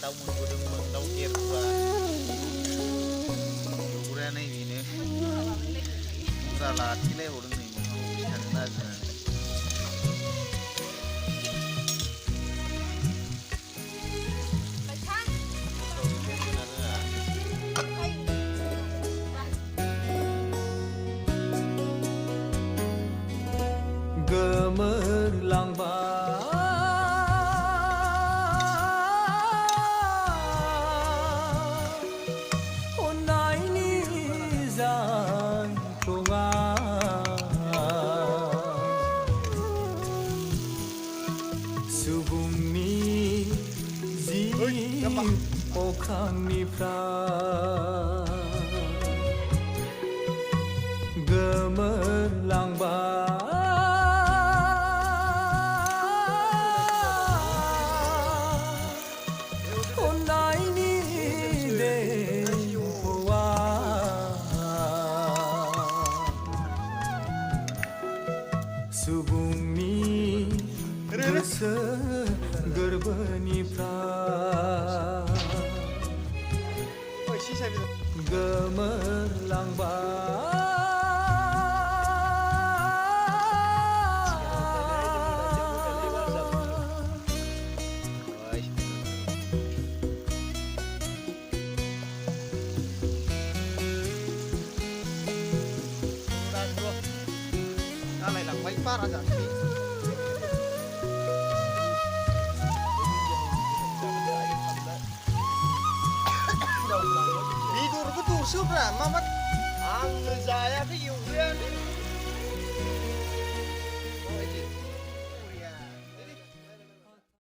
दाउ मोनबोदोंमोन दाउ देरबा एवग्राया नै बेनो मुरा लाथिलायबावदों नै मोखाङाव फैसानो लाजिनानै गोमोरलांबाय अननायनि जांख्रङा सुबुंनि जिउ अख्रांनिफ्राय गोमोरलांबाय अननायनि देंखोआ सुबुंनि गोसो गोरबोनिफ्राय गोमोरलांबाय जालायलांबाय बारा जानोसै बेदरबो दरसोब्रा मा आंनो जायाखै एवग्रायानो